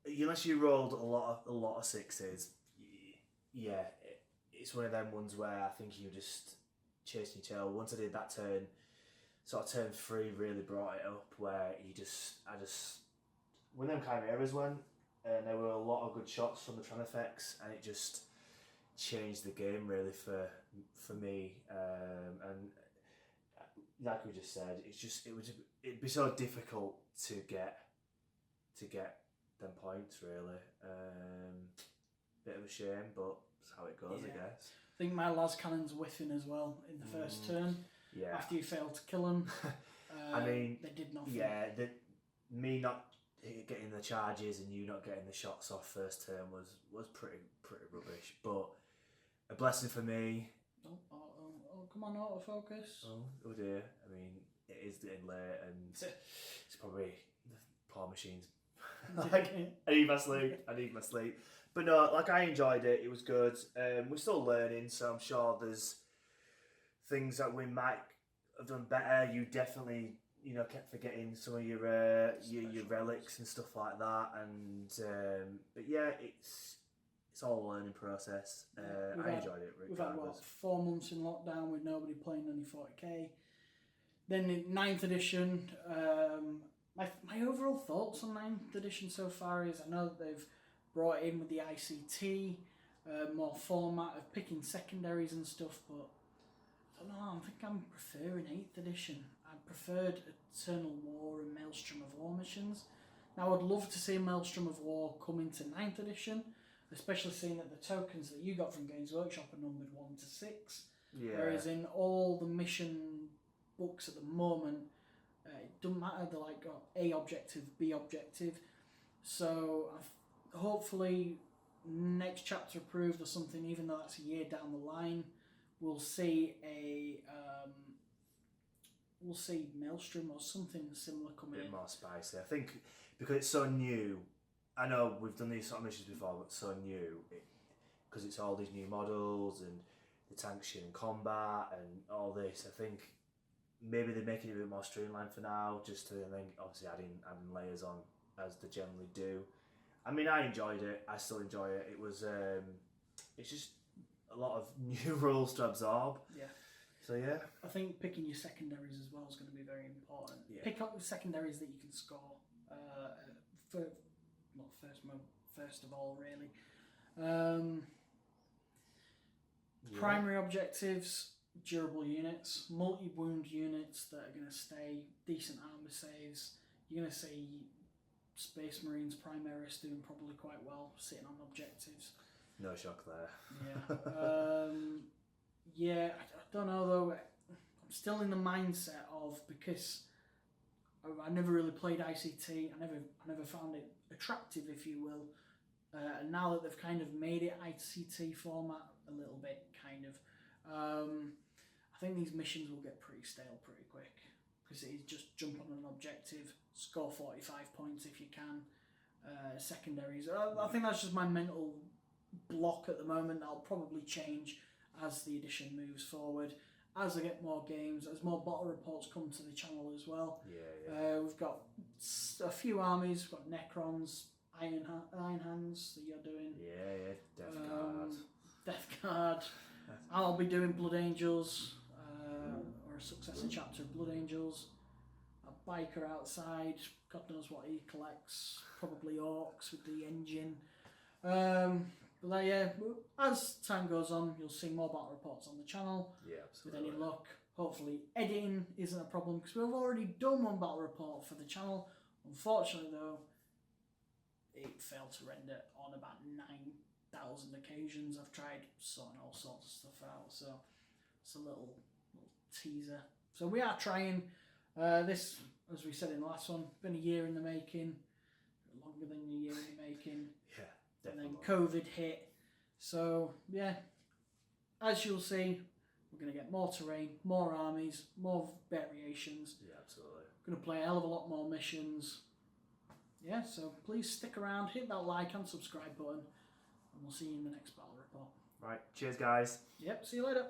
unless you rolled a lot of 6s, yeah, it's one of them ones where I think you just chasing your tail. Once I did that turn, sort of turn 3 really brought it up where I just, when them Chimeras went, and there were a lot of good shots from the Tron effects, and it just changed the game really for me. And like we just said, it'd be so difficult to get them points really. Bit of a shame, but that's how it goes, I guess.
I think my Lascannons whiffing as well in the first turn.
Yeah.
After you failed to kill them.
I mean,
they did nothing.
Yeah, me not getting the charges and you not getting the shots off first turn was pretty rubbish. But a blessing for me.
Oh, come on, autofocus.
Oh dear. I mean, it is getting late and it's probably the poor machines. I need my sleep. But no, like I enjoyed it. It was good. We're still learning, so I'm sure there's things that we might have done better. You definitely, kept forgetting some of your relics and stuff like that. And but yeah, it's all a learning process. I enjoyed it.
We've had 4 months in lockdown with nobody playing any 40k. Then in 9th edition, my overall thoughts on 9th edition so far is I know that they've brought in with the ICT more format of picking secondaries and stuff, but I don't know, I think I'm preferring 8th edition. I preferred Eternal War and Maelstrom of War missions. Now I'd love to see Maelstrom of War come into 9th edition, especially seeing that the tokens that you got from Games Workshop are numbered 1 to 6.
Yeah.
Whereas in all the mission books at the moment, it doesn't matter, they're like got A objective, B objective. So hopefully next chapter approved or something, even though that's a year down the line, we'll see Maelstrom or something similar come in.
A bit more spicy. I think because it's so new. I know we've done these sort of missions before, but so new because it's all these new models and the tanks shit in combat and all this. I think maybe they're making it a bit more streamlined for now, just to then obviously adding layers on as they generally do. I mean, I enjoyed it. I still enjoy it. It was it's just a lot of new rules to absorb. Yeah. So yeah.
I think picking your secondaries as well is going to be very important.
Yeah.
Pick up the secondaries that you can score. First of all, really. Primary objectives: durable units, multi-wound units that are going to stay, decent armor saves. You're going to see Space Marines Primaris doing probably quite well sitting on objectives.
No shock there.
Yeah. I don't know though. I'm still in the mindset of, because I never really played ICT. I never found it attractive, if you will. And now that they've kind of made it ICT format a little bit, kind of, I think these missions will get pretty stale pretty quick, because it is just jump on an objective, score 45 points if you can. Secondaries. I think that's just my mental block at the moment. That'll probably change as the edition moves forward, as I get more games, as more bottle reports come to the channel as well. We've got a few armies. We've got Necrons, Iron Hands that you're doing. Death Guard. I'll be doing Blood Angels, or a successor chapter of Blood Angels. A biker outside, God knows what he collects. Probably orcs with the engine. But yeah, as time goes on, you'll see more battle reports on the channel.
Yeah, absolutely.
With any luck, hopefully editing isn't a problem, because we've already done one battle report for the channel. Unfortunately, though, it failed to render on about 9,000 occasions. I've tried sorting all sorts of stuff out, so it's a little teaser. So we are trying. This, as we said in the last one, been a year in the making, longer than a year in the making.
Yeah.
Definitely. And then COVID hit. So, yeah, as you'll see, we're going to get more terrain, more armies, more variations.
Yeah, absolutely.
Going to play a hell of a lot more missions. Yeah, so please stick around, hit that like and subscribe button, and we'll see you in the next battle report.
Right, cheers guys.
Yep, see you later.